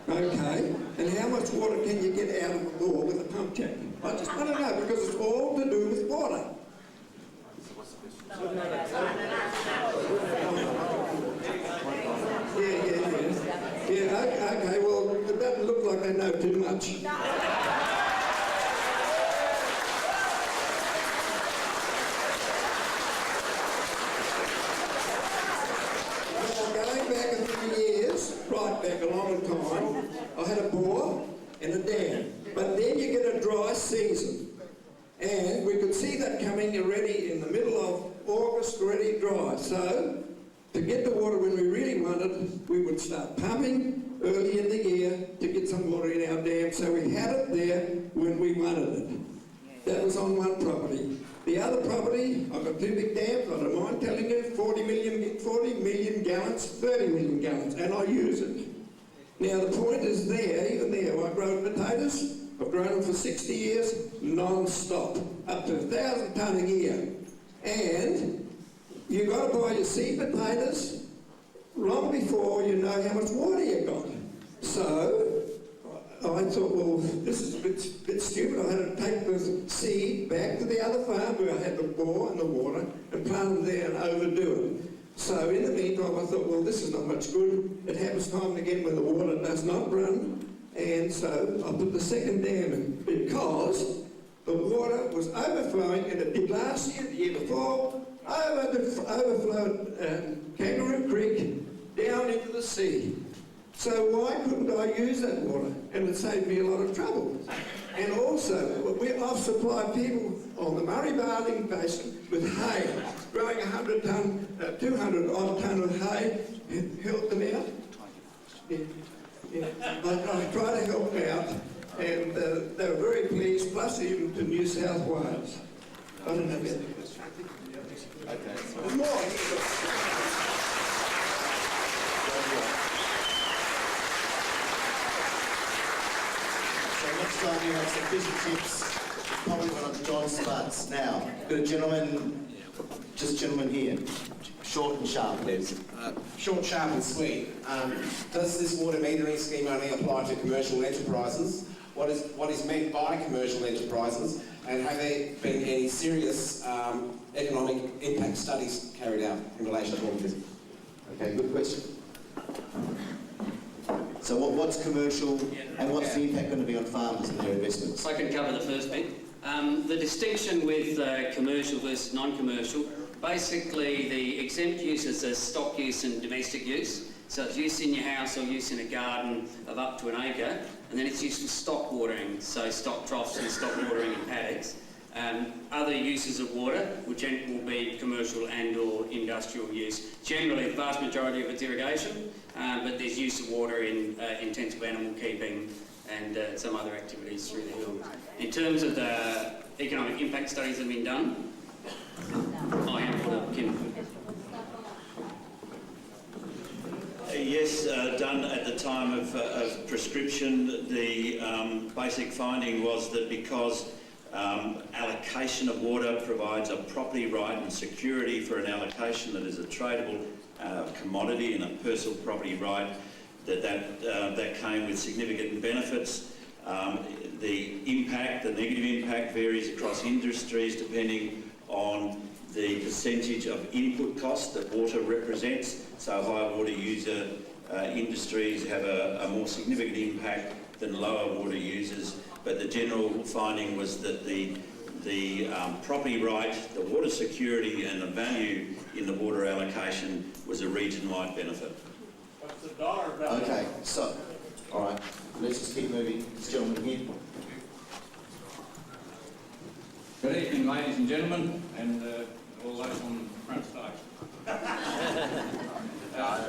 Okay. And how much water can you get out of a bore with a pump jack? I just want to know, because it's all to do with water. Yeah, okay, well, it doesn't look like they know too much. Right back a long time, I had a bore and a dam. But then you get a dry season. And we could see that coming already in the middle of August, already dry. So, to get the water when we really wanted, we would start pumping early in the year to get some water in our dam, so we had it there when we wanted it. That was on one property. The other property, I've got 2 big dams, I don't mind telling you, 40 million gallons, 30 million gallons, and I use it. Now the point is there, even there, I've grown potatoes, I've grown them for 60 years, non-stop, up to 1,000 tonne a year. And you've got to buy your seed potatoes long before you know how much water you've got. So, I thought, well, this is a bit stupid. I had to take the seed back to the other farm where I had the bore and the water and plant them there and overdo it. So in the meantime, I thought, well, this is not much good. It happens time and again when the water does not run. And so I put the second dam in because the water was overflowing, and it did last year, the year before, overflowed Kangaroo Creek down into the sea. So why couldn't I use that water? And it saved me a lot of trouble. And also, I've supplied people on the Murray-Darling Basin with hay, growing 100 tonne, 200 odd tonne of hay, helped them out. I tried to help them out, and they were very pleased, plus even to New South Wales. I don't know about this. Okay. There's more. Next time you have some fish and chips Probably one of John Spuds. Now, got a gentleman, just a gentleman here. Short and sharp, please. Short, sharp and sweet. Does this water metering scheme only apply to commercial enterprises? What is meant by commercial enterprises? And have there been any serious economic impact studies carried out in relation to all of this? Okay, good question. So what's commercial and what's the impact going to be on farmers and their investments? I can cover the first bit. The distinction with commercial versus non-commercial, basically the exempt uses are stock use and domestic use. So it's use in your house or use in a garden of up to an acre, and then it's used for stock watering, so stock troughs and stock watering in paddocks. Other uses of water, which will be commercial and or industrial use. Generally, the vast majority of it's irrigation, but there's use of water in intensive animal keeping and some other activities through the hills. In terms of the economic impact studies that have been done, I am Kim. Yes, done at the time of prescription. The basic finding was that because allocation of water provides a property right and security for an allocation that is a tradable commodity and a personal property right, that came with significant benefits. The impact, the negative impact, varies across industries depending on the percentage of input cost that water represents. So high water user industries have a more significant impact than lower water users. But the general finding was that the property right, the water security and the value in the water allocation was a region-wide benefit. What's the dollar value? Okay, so, all right, let's just keep moving. This gentleman here. Good evening, ladies and gentlemen, and all those on the front stage.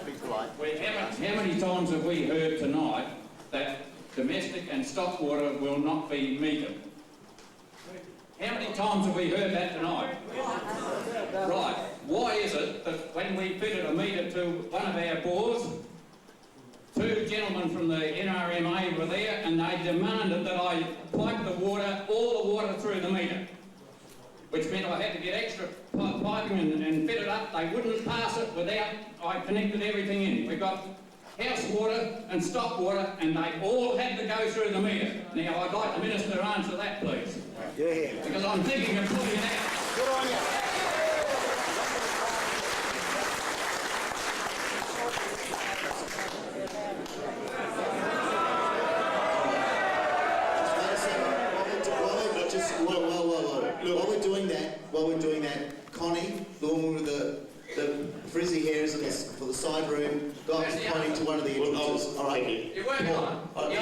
Be polite. How many times have we heard tonight that domestic and stock water will not be metered? How many times have we heard that tonight? Right. Why is it that when we fitted a meter to one of our bores, two gentlemen from the NRMA were there and they demanded that I pipe the water, all the water through the meter, which meant I had to get extra piping and fit it up. They wouldn't pass it without I connected everything in. We got house water and stock water, and they all had to go through the meter. Now, I'd like the Minister to answer that, please. Yeah. Because I'm thinking of putting it out. Good on you. While we're doing that, Connie, the woman with the frizzy hairs for the side room, got pointing to one of the entrances. All right. You're working on it.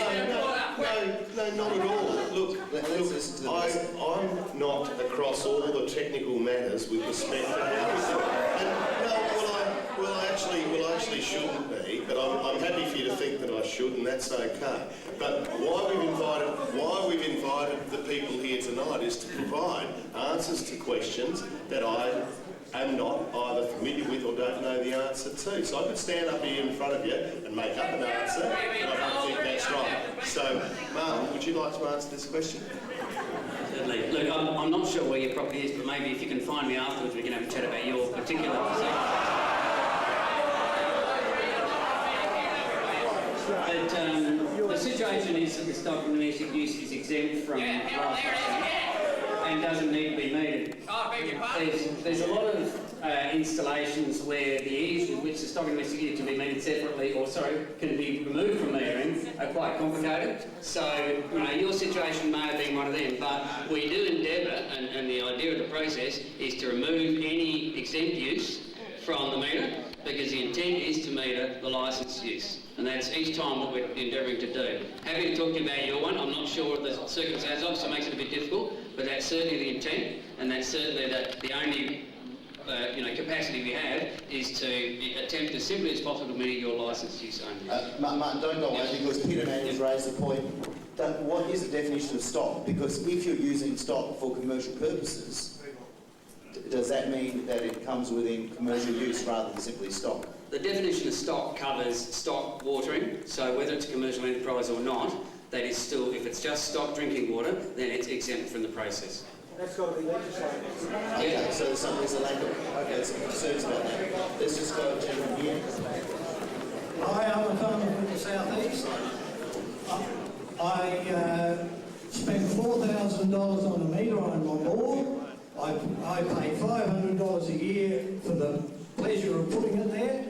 No, not at all. Look, let's listen to this. I'm not across all the technical matters with respect to I actually shouldn't be, but I'm happy for you to think that I should, and that's okay. But why we've invited the people here tonight is to provide answers to questions that I am not either familiar with or don't know the answer to. So I could stand up here in front of you and make up an answer, and I don't think that's right. So, Marlon, would you like to answer this question? Certainly. Look, I'm not sure where your property is, but maybe if you can find me afterwards, we can have a chat about your particular position. But the situation is that the stock and domestic use is exempt from and doesn't need to be metered. There's a lot of installations where the ease with which the stock and domestic use can be metered separately, can be removed from metering, are quite complicated. So, your situation may have been one of them, but we do endeavour, and the idea of the process is to remove any exempt use from the meter, because the intent is to meter the licensed use. And that's each time what we're endeavouring to do. Happy to talk to you about your one. I'm not sure what the circumstances of, so it makes it a bit difficult, but that's certainly the intent, and that's certainly the only capacity we have is to attempt as simply as possible to meter your licensed use only. Martin, don't go away, because Peter has raised the point that what is the definition of stock? Because if you're using stock for commercial purposes, does that mean that it comes within commercial use rather than simply stock? The definition of stock covers stock watering, so whether it's a commercial enterprise or not, that is still, if it's just stock drinking water, then it's exempt from the process. That's got to be legislated. Okay, so somebody's a lack of, okay, some concerns about that. Let's just go to here. Hi, I'm a farmer from the southeast. I spent $4,000 on a meter on my bore. I pay $500 a year for the pleasure of putting it there.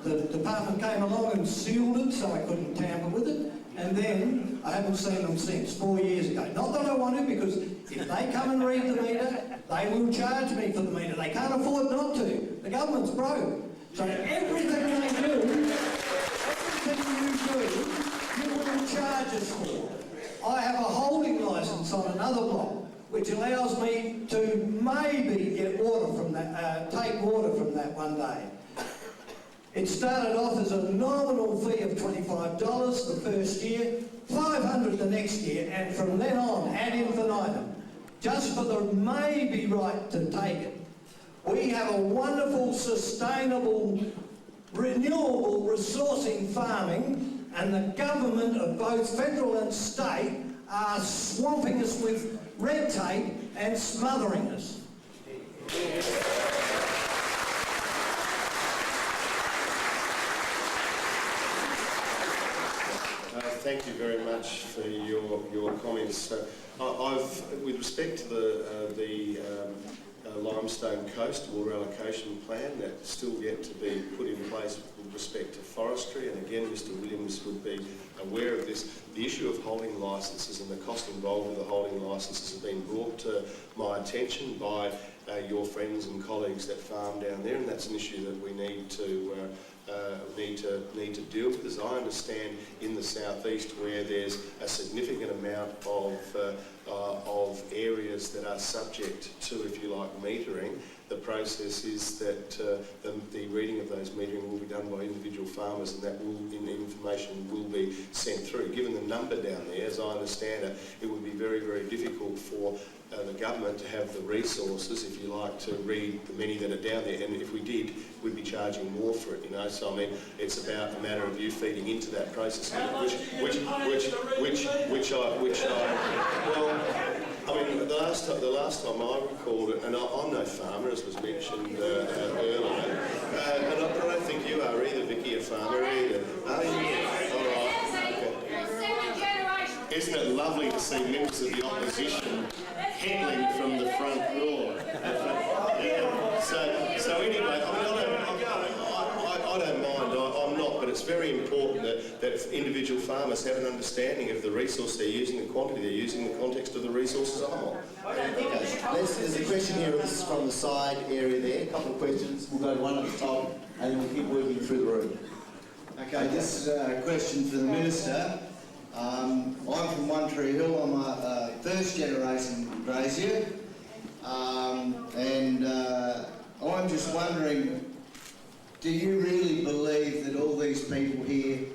The department came along and sealed it so I couldn't tamper with it. And then I haven't seen them since, 4 years ago. Not that I want to, because if they come and read the meter, they will charge me for the meter. They can't afford not to. The government's broke. So everything they do, everything you do, you will charge us for. I have a holding licence on another block, which allows me to maybe get water from that, take water from that one day. It started off as a nominal fee of $25 the first year, $500 the next year, and from then on, ad infinitum, just for the maybe right to take it. We have a wonderful, sustainable, renewable resourcing farming, and the government of both federal and state are swamping us with red tape and smothering us. Thank you very much for your comments. With respect to the Limestone Coast water allocation plan, that's still yet to be put in place with respect to forestry, and again Mr Williams would be aware of this. The issue of holding licences and the cost involved with the holding licences has been brought to my attention by your friends and colleagues that farm down there, and that's an issue that we need to deal with. As I understand, in the southeast, where there's a significant amount of areas that are subject to, if you like, metering, the process is that the reading of those metering will be done by individual farmers, and that information will be sent through. Given the number down there, as I understand it, it would be very, very difficult for the government to have the resources, if you like, to read the many that are down there, and if we did, we'd be charging more for it, you know. So I mean, it's about a matter of you feeding into that process, which I mean, the last time I recalled it, and I'm no farmer, as was mentioned earlier, and I don't think you are either, Vicky, a farmer either. Are you? All right. Okay. Isn't it lovely to see members of the opposition heckling from the front row? Yeah. So anyway, I don't mind. I'm not, but it's very important that individual farmers have an understanding of the resource they're using, the quantity they're using, the context of the resource as a whole. There's a question here. This is from the side area there. A couple of questions. We'll go to one at the top, and then we'll keep working through the room. Okay, this is a question for the Minister. I'm from One Tree Hill. I'm a first generation grazier, and I'm just wondering, do you really believe that all these people here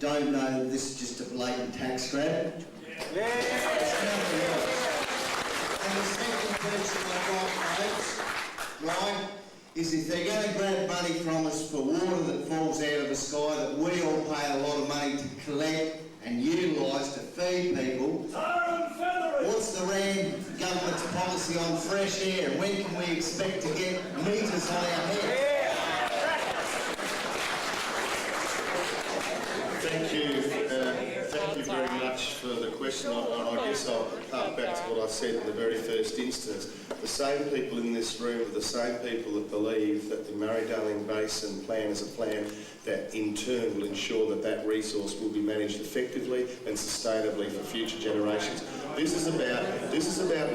don't know that this is just a blatant tax grab? Yeah. And the second question I've got, right, is if they're going to grab money from us for water that falls out of the sky that we all pay a lot of money to collect and utilise to feed people, what's the RAND government's policy on fresh air? When can we expect to get meters on our head? Thank you very much for the question. I guess I'll hark back to what I said in the very first instance. The same people in this room are the same people that believe that the Murray-Darling Basin plan is a plan that in turn will ensure that that resource will be managed effectively and sustainably for future generations. This is about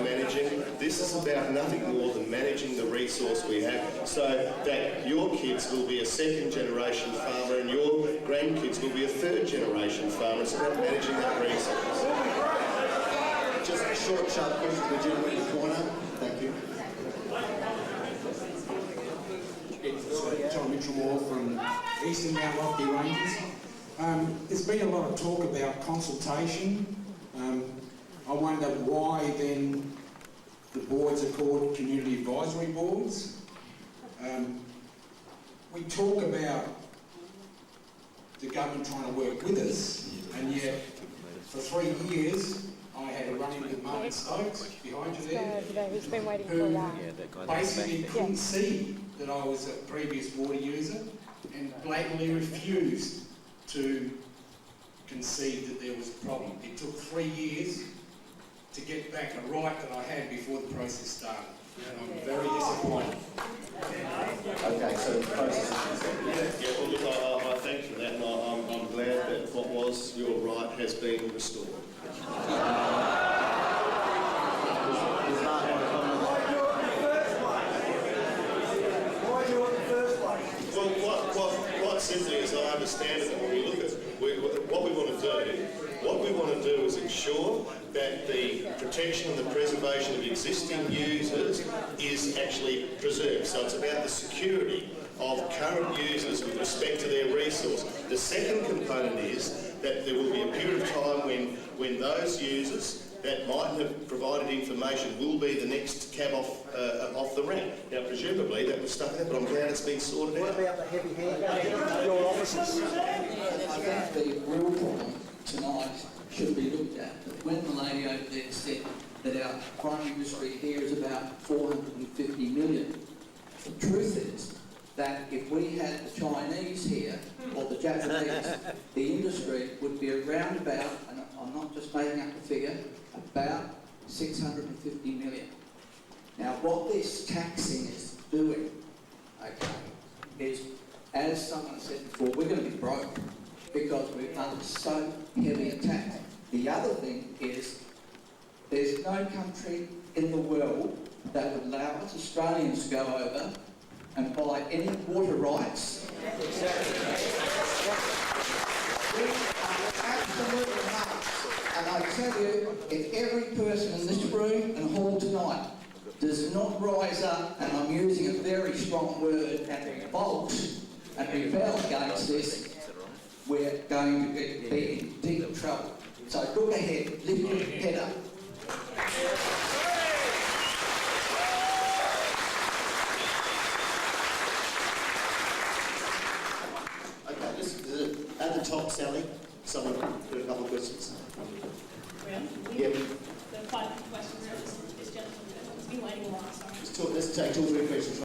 managing. This is about nothing more than managing the resource we have, so that your kids will be a second generation farmer and your grandkids will be a third generation farmer. It's about managing that resource. Just a short, sharp question to the gentleman in the corner. Thank you. John Mitchell from Eastern Mount Lofty Ranges. There's been a lot of talk about consultation. I wonder why then the boards are called community advisory boards. We talk about the government trying to work with us, and yet for 3 years, I had a run-in with Martin Stokes, behind you there, He's been waiting for a while. basically couldn't see that I was a previous water user and blatantly refused to concede that there was a problem. It took 3 years to get back a right that I had before the process started. And I'm very disappointed. Okay, so the process is Yeah, well, look, I thank you for that, and I'm glad that what was your right has been restored. Well, quite simply, as I understand it, when we look at what we want to do is ensure that the protection and the preservation of existing users is actually preserved. So it's about the security of current users with respect to their resource. The second component is that there will be a period of time when those users that mightn't have provided information will be the next cab off the rank. Now, presumably that was stuck in there, but I'm glad it's been sorted out. What about the heavy handbag? Your officers? I think the real problem tonight should be looked at. When the lady over there said that our primary industry here is about 450 million, the truth is that if we had the Chinese here, or the Japanese, the industry would be around about, and I'm not just making up the figure, about 650 million. Now what this taxing is doing, okay, is, as someone said before, we're going to be broke because we've done so heavy a tax. The other thing is, there's no country in the world that would allow us Australians to go over and buy any water rights. We are absolutely nuts. And I tell you, if every person in this room and hall tonight does not rise up, and I'm using a very strong word, and revolt and rebel against this, we're going to be in deep trouble. So look ahead, lift your head up. Okay, just at the top, Sally, someone put a couple of questions. Yeah. The 5 questions, this gentleman has been waiting a while, sorry. Let's take 2 or 3 questions.